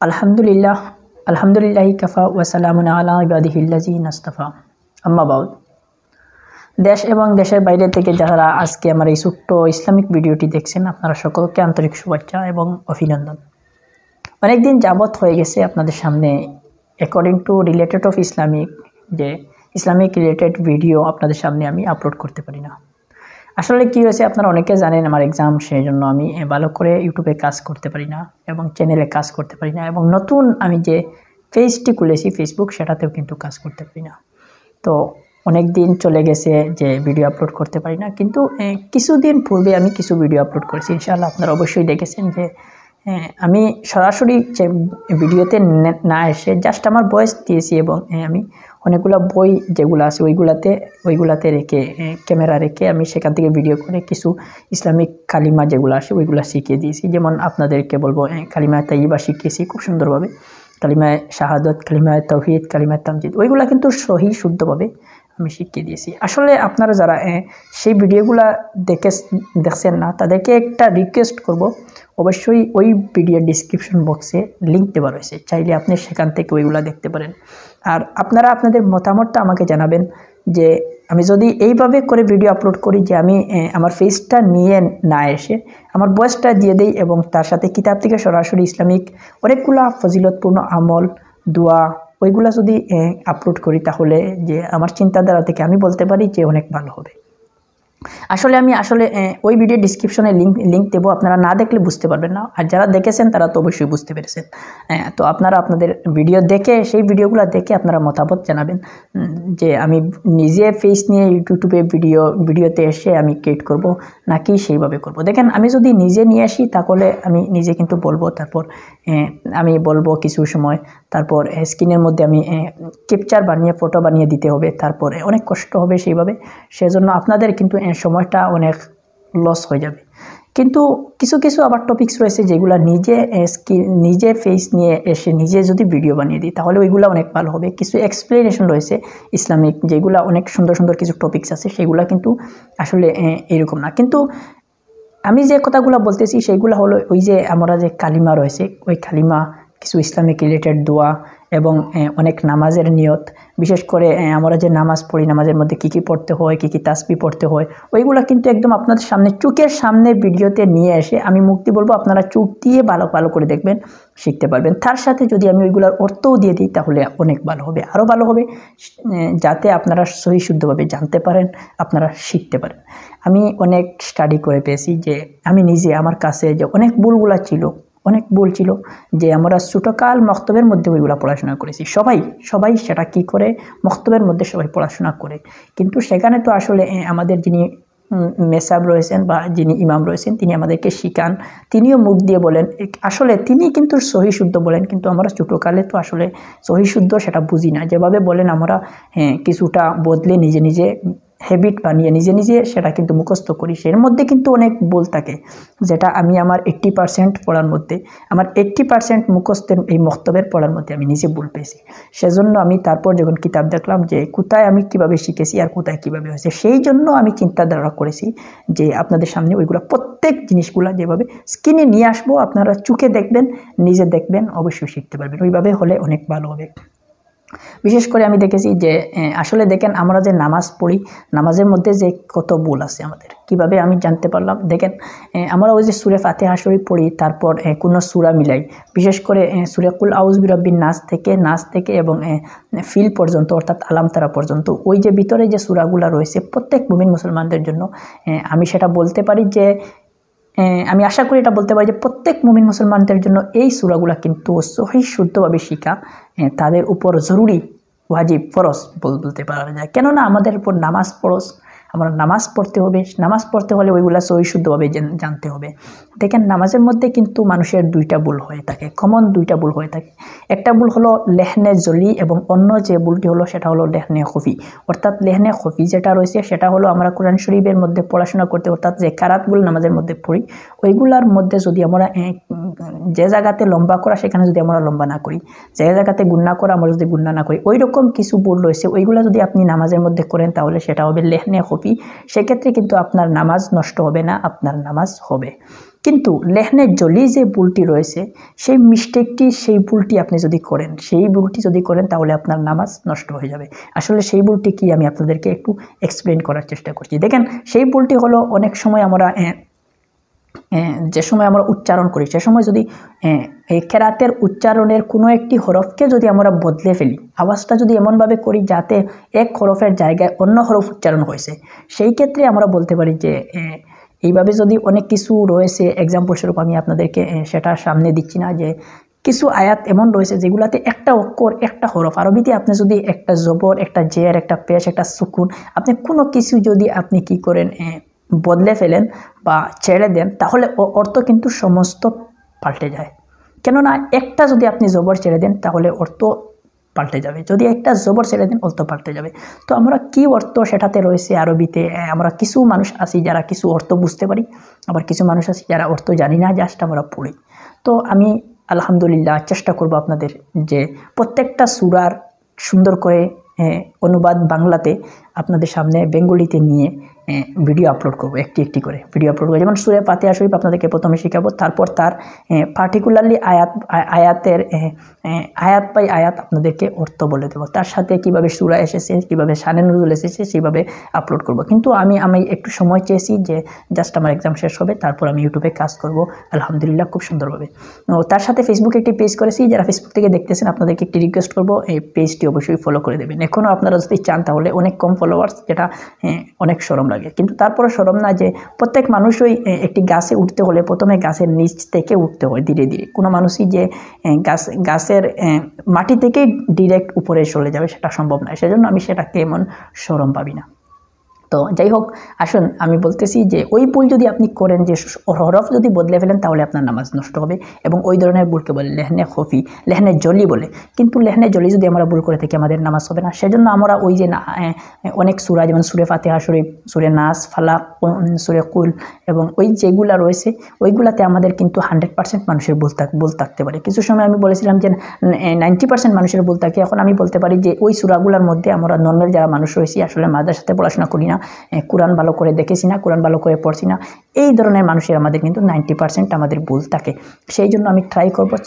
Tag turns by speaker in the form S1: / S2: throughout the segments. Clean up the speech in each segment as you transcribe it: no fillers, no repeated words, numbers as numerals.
S1: আলহামদুলিল্লাহ আলহামদুলিল্লাহি কাফা ওয়া সালামুন আলা ইবাদিহিল্লাযিনা ইসতাফা। আম্মা বা'দ। দেশ এবং দেশের বাইরে থেকে যারা আজকে আমার এই ছোট্ট ইসলামিক ভিডিওটি দেখছেন, আপনারা সকলকে আন্তরিক শুভেচ্ছা এবং অভিনন্দন। অনেকদিন যাবত হয়ে গেছে আপনাদের সামনে according to related of Islamic related video আপনাদের সামনে আমি আপলোড করতে পারি না। আসলে কী হয়েছে, আপনারা অনেকে জানেন আমার এক্সাম, সেই জন্য আমি ভালো করে ইউটিউবে কাজ করতে পারি না এবং চ্যানেলে কাজ করতে পারি না, এবং নতুন আমি যে পেজটি খুলেছি ফেসবুক, সেটাতেও কিন্তু কাজ করতে পারি না। তো অনেক দিন চলে গেছে যে ভিডিও আপলোড করতে পারি না, কিন্তু কিছুদিন পূর্বে আমি কিছু ভিডিও আপলোড করেছি। ইনশাআল্লাহ আপনারা অবশ্যই দেখেছেন যে আমি সরাসরি ভিডিওতে না এসে জাস্ট আমার ভয়েস দিয়েছি, এবং আমি অনেকগুলো বই যেগুলো আছে ওইগুলাতে রেখে ক্যামেরা রেখে আমি সেখান থেকে ভিডিও করে কিছু ইসলামিক কালিমা যেগুলো আসে ওইগুলো শিখিয়ে দিয়েছি। যেমন আপনাদেরকে বলবো কালিমা তাইয়্যিবা শিখিয়েছি খুব সুন্দরভাবে, কালিমায় শাহাদত, কালিমায় তাওহীদ, কালিমায় তামজিদ, ওইগুলো কিন্তু সহি শুদ্ধভাবে আমি শিখিয়ে দিয়েছি। আসলে আপনারা যারা সেই ভিডিওগুলো দেখছেন না, তাদেরকে একটা রিকোয়েস্ট করব, অবশ্যই ওই ভিডিওর ডিসক্রিপশন বক্সে লিঙ্ক দেওয়া রয়েছে, চাইলে আপনি সেখান থেকে ওইগুলো দেখতে পারেন। আর আপনারা আপনাদের মতামতটা আমাকে জানাবেন যে আমি যদি এইভাবে করে ভিডিও আপলোড করি যে আমি আমার ফেসটা নিয়ে না এসে আমার ভয়েসটা দিয়ে দেই, এবং তার সাথে কিতাব থেকে সরাসরি ইসলামিক অনেকগুলো ফজিলতপূর্ণ আমল, দোয়া, ওইগুলা যদি আপলোড করি, তাহলে যে আমার চিন্তাধারা থেকে আমি বলতে পারি যে অনেক ভালো হবে। আসলে আমি ওই ভিডিও ডিসক্রিপশনে লিঙ্ক দেবো, আপনারা না দেখলে বুঝতে পারবেন না, আর যারা দেখেছেন তারা তো অবশ্যই বুঝতে পেরেছেন। তো আপনারা আপনাদের ভিডিও দেখে, সেই ভিডিওগুলো দেখে আপনারা মতামত জানাবেন যে আমি নিজে ফেস নিয়ে ইউটিউবে ভিডিওতে এসে আমি ক্রিয়েট করব নাকি সেইভাবে করব। দেখেন, আমি যদি নিজে নিয়ে আসি তাহলে আমি নিজে কিন্তু বলবো, তারপর আমি বলবো কিছু সময়, তারপর স্ক্রিনের মধ্যে আমি ক্যাপচার বানিয়ে ফটো বানিয়ে দিতে হবে, তারপরে অনেক কষ্ট হবে সেইভাবে, সেজন্য আপনাদের কিন্তু সময়টা অনেক লস হয়ে যাবে। কিন্তু কিছু আবার টপিকস রয়েছে যেগুলো নিজে ফেস নিয়ে এসে নিজে যদি ভিডিও বানিয়ে দিই, তাহলে ওইগুলো অনেক ভালো হবে। কিছু এক্সপ্লেনেশন রয়েছে ইসলামিক, যেগুলো অনেক সুন্দর সুন্দর কিছু টপিকস আছে, সেগুলো কিন্তু আসলে এরকম না। কিন্তু আমি যে কথাগুলো বলতেছি সেইগুলো হলো ওই যে আমরা যে কালিমা রয়েছে, ওই কালিমা, কিছু ইসলামিক রিলেটেড দোয়া, এবং অনেক নামাজের নিয়ত, বিশেষ করে আমরা যে নামাজ পড়ি, নামাজের মধ্যে কী কী পড়তে হয়, কী কী তাসবিহ পড়তে হয়, ওইগুলো কিন্তু একদম আপনাদের সামনে চোখের সামনে ভিডিওতে নিয়ে এসে আমি মুক্তি বলবো, আপনারা চোখ দিয়ে ভালো করে দেখবেন, শিখতে পারবেন। তার সাথে যদি আমি ওইগুলোর অর্থও দিয়ে দিই, তাহলে অনেক ভালো হবে, আরও ভালো হবে, যাতে আপনারা সহি শুদ্ধভাবে জানতে পারেন, আপনারা শিখতে পারেন। আমি অনেক স্টাডি করে পেয়েছি যে আমি নিজে, আমার কাছে যে অনেক ভুল ছিল যে আমরা ছোটকাল মক্তবের মধ্যে ওইগুলো পড়াশোনা করেছি। সবাই সেটা কি করে, মক্তবের মধ্যে সবাই পড়াশোনা করে, কিন্তু সেখানে তো আসলে আমাদের যিনি মেসাব রয়েছেন বা যিনি ইমাম রয়েছেন, তিনি আমাদেরকে শিখান, তিনিও মুখ দিয়ে বলেন, আসলে তিনি কিন্তু সহি শুদ্ধ বলেন, কিন্তু আমরা ছোটোকালে তো আসলে সহি শুদ্ধ সেটা বুঝি না, যেভাবে বলেন আমরা কিছুটা বদলে নিজে হ্যাবিট বানিয়ে নিজে সেটা কিন্তু মুখস্থ করি। সের মধ্যে কিন্তু অনেক ভুল থাকে, যেটা আমি আমার 80% পড়ার মধ্যে, আমার 80% মুখস্থের এই মক্তবের পড়ার মধ্যে আমি নিজে ভুল পেয়েছি। সেজন্য আমি তারপর যখন কিতাব দেখলাম যে কোথায় আমি কিভাবে শিখেছি আর কোথায় কিভাবে হয়েছে, সেই জন্য আমি চিন্তাধারা করেছি যে আপনাদের সামনে ওইগুলো প্রত্যেক জিনিসগুলো যেভাবে স্ক্রিনে নিয়ে আসবো, আপনারা চোখে দেখবেন, নিজে দেখবেন, অবশ্যই শিখতে পারবেন। ওইভাবে হলে অনেক ভালো হবে। বিশেষ করে আমি দেখেছি যে আসলে দেখেন, আমরা যে নামাজ পড়ি, নামাজের মধ্যে যে কত ভুল আছে আমাদের, কিভাবে আমি জানতে পারলাম, দেখেন আমরা ওই যে সূরা ফাতিহা শরীফ পড়ি, তারপর কোনো সূরা মিলাই, বিশেষ করে সূরা কুল আউযু বিরাব্বিন নাস থেকে এবং ফিল পর্যন্ত, অর্থাৎ আলাম তারা পর্যন্ত, ওই যে ভিতরে যে সূরাগুলো রয়েছে প্রত্যেক মুমিন মুসলমানদের জন্য, আমি সেটা বলতে পারি যে আমি আশা করি এটা বলতে পারি যে প্রত্যেক মুমিন মুসলমানদের জন্য এই সূরাগুলো কিন্তু সহি শুদ্ধভাবে শিখা তাদের উপর জরুরি, ওয়াজিব, ফরজ বলতে পারা যায়। কেননা আমাদের উপর নামাজ ফরজ, আমরা নামাজ পড়তে হবে, নামাজ পড়তে হলে ওইগুলো সহি শুদ্ধভাবে জানতে হবে। দেখেন, নামাজের মধ্যে কিন্তু মানুষের দুইটা ভুল হয়ে থাকে, কমন দুইটা ভুল হয়ে থাকে। একটা ভুল হলো লেহনে জলি, এবং অন্য যে ভুলটি হলো সেটা হলো লেহনে খফি। অর্থাৎ লেহনে খফি যেটা রয়েছে সেটা হলো আমরা কোরআন শরীফের মধ্যে পড়াশোনা করতে, অর্থাৎ যে কারাতগুলো নামাজের মধ্যে পড়ি, ওইগুলার মধ্যে যদি আমরা যে জায়গাতে লম্বা করা সেখানে যদি আমরা লম্বা না করি, যে জায়গাতে গুন্না করা আমরা যদি গুন্না না করি, ওই রকম কিছু ভুল রয়েছে, ওইগুলো যদি আপনি নামাজের মধ্যে করেন তাহলে সেটা হবে লেহনে খফি। সেক্ষেত্রে কিন্তু আপনার নামাজ নষ্ট হবে না, আপনার নামাজ হবে। কিন্তু লেহনে জলি যে ভুলটি রয়েছে সেই মিস্টেকটি সেই ভুলটি আপনি যদি করেন তাহলে আপনার নামাজ নষ্ট হয়ে যাবে। আসলে সেই ভুলটি কি আমি আপনাদেরকে একটু এক্সপ্লেন করার চেষ্টা করছি। দেখেন সেই ভুলটি হলো অনেক সময় আমরা যে সময় আমরা উচ্চারণ করি সে সময় যদি এই কেরাতের উচ্চারণের কোনো একটি হরফকে যদি আমরা বদলে ফেলি, আওয়াজটা যদি এমনভাবে করি যাতে এক হরফের জায়গায় অন্য হরফ উচ্চারণ হয়েছে, সেই ক্ষেত্রে আমরা বলতে পারি যে এইভাবে যদি অনেক কিছু রয়েছে, এক্সাম্পল স্বরূপ আমি আপনাদেরকে সেটা সামনে দিচ্ছি না, যে কিছু আয়াত এমন রয়েছে যেগুলাতে একটা অক্ষর একটা হরফ, আরবিতে আপনি যদি একটা জবর, একটা জের, একটা পেশ, একটা সুকুন, আপনি কোনো কিছু যদি আপনি কি করেন বদলে ফেলেন বা ছেড়ে দেন, তাহলে অর্থ কিন্তু সমস্ত পাল্টে যায়। কেননা একটা যদি আপনি জবর ছেড়ে দেন তাহলে অর্থ পাল্টে যাবে, যদি একটা জবর ছেড়ে দেন অর্থ পাল্টে যাবে। তো আমরা কি অর্থ সেটাতে রয়েছে আরবিতে, আমরা কিছু মানুষ আছি যারা কিছু অর্থ বুঝতে পারি, আবার কিছু মানুষ আছি যারা অর্থ জানি না, জাস্ট আমরা পড়ি। তো আমি আলহামদুলিল্লাহ চেষ্টা করব আপনাদের যে প্রত্যেকটা সূরার সুন্দর করে অনুবাদ বাংলাতে আপনাদের সামনে বেঙ্গলিতে নিয়ে ভিডিও আপলোড করব, একটি করে ভিডিও আপলোড করব। যেমন সূরা ফাতিহা শরীফ আপনাদেরকে প্রথমে শেখাবো, তারপর তার পার্টিকুলারলি আয়াত বাই আয়াত আপনাদেরকে অর্থ বলে দেবো, তার সাথে কিভাবে সূরা এসেছে, কিভাবে শানে নুজুল এসেছে সেইভাবে আপলোড করব। কিন্তু আমি একটু সময় চেয়েছি যে জাস্ট আমার এক্সাম শেষ হবে, তারপর আমি ইউটিউবে কাজ করব আলহামদুলিল্লাহ খুব সুন্দরভাবে। তার সাথে ফেসবুকে একটি পেজ করেছি, যারা ফেসবুক থেকে দেখতেছেন আপনাদেরকে একটি রিকোয়েস্ট করব, এই পেজটি অবশ্যই ফলো করে দেবেন। এখনও আপনারা যদি চান তাহলে, অনেক কম ফলোয়ার্স, যেটা অনেক শরম লাগে, কিন্তু তারপরে শরম না, যে প্রত্যেক মানুষই একটি গাছে উঠতে হলে প্রথমে গাছের নিচ থেকে উঠতে হয় ধীরে ধীরে। কোনো মানুষই যে গাছের মাটি থেকেই ডিরেক্ট উপরে চলে যাবে সেটা সম্ভব নয়, সেজন্য আমি সেটাকে এমন শরম পাবি না। তো যাই হোক, আসুন আমি বলতেছি যে ওই ভুল যদি আপনি করেন, যে হরফ যদি বদলে ফেলেন তাহলে আপনার নামাজ নষ্ট হবে, এবং ওই ধরনের ভুলকে বলে লেহনে খফি, লেহনে জলি বলে। কিন্তু লেহনে জলি যদি আমরা ভুল করে থাকি আমাদের নামাজ হবে না। সেজন্য আমরা ওই যে অনেক সূরা, যেমন সূরা ফাতিহা শরীফ, সূরা নাস, ফালাক, সূরা কুল, এবং ওই যেগুলা রয়েছে ওইগুলাতে আমাদের কিন্তু 100% মানুষের ভুল থাকতে পারে। কিছু সময় আমি বলেছিলাম যে 90% মানুষের ভুল থাকে। এখন আমি বলতে পারি যে ওই সূরাগুলোর মধ্যে আমরা নর্মাল যারা মানুষ রয়েছি, আসলে মাদ্রাসাতে পড়াশোনা করি না, কোরআন ভালো করে দেখেছি না, কোরআন ভালো করে পড়ছি না, এই ধরনের মানুষের আমাদের কিন্তু 90% আমাদের ভুল থাকে। সেই জন্য আমি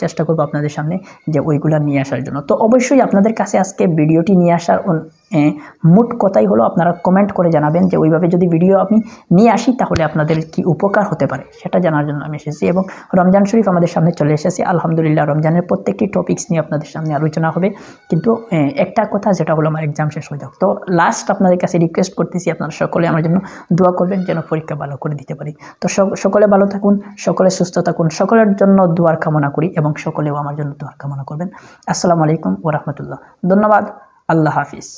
S1: চেষ্টা করব আপনাদের সামনে যে ওইগুলা নিয়ে আসার জন্য। তো অবশ্যই আপনাদের কাছে আজকে ভিডিওটি নিয়ে আসার মোট কথাই হলো, আপনারা কমেন্ট করে জানাবেন যে ওইভাবে যদি ভিডিও আমি নিয়ে আসি তাহলে আপনাদের কি উপকার হতে পারে, সেটা জানার জন্য আমি এসেছি। এবং রমজান শরীফ আমাদের সামনে চলে এসেছে আলহামদুলিল্লাহ, রমজানের প্রত্যেকটি টপিকস নিয়ে আপনাদের সামনে আলোচনা হবে। কিন্তু একটা কথা, যেটা হলো আমার এক্সাম শেষ হয়ে যাক। তো লাস্ট আপনাদের কাছে রিকোয়েস্ট করতেছি, আপনারা সকলে আমার জন্য দোয়া করবেন যেন পরীক্ষা ভালো করে দিতে পারি। তো সকলে ভালো থাকুন, সকলে সুস্থ থাকুন, সকলের জন্য দোয়ার কামনা করি, এবং সকলেও আমার জন্য দোয়ার কামনা করবেন। আসসালামু আলাইকুম ওয়া রাহমাতুল্লাহ। ধন্যবাদ। আল্লাহ হাফিজ।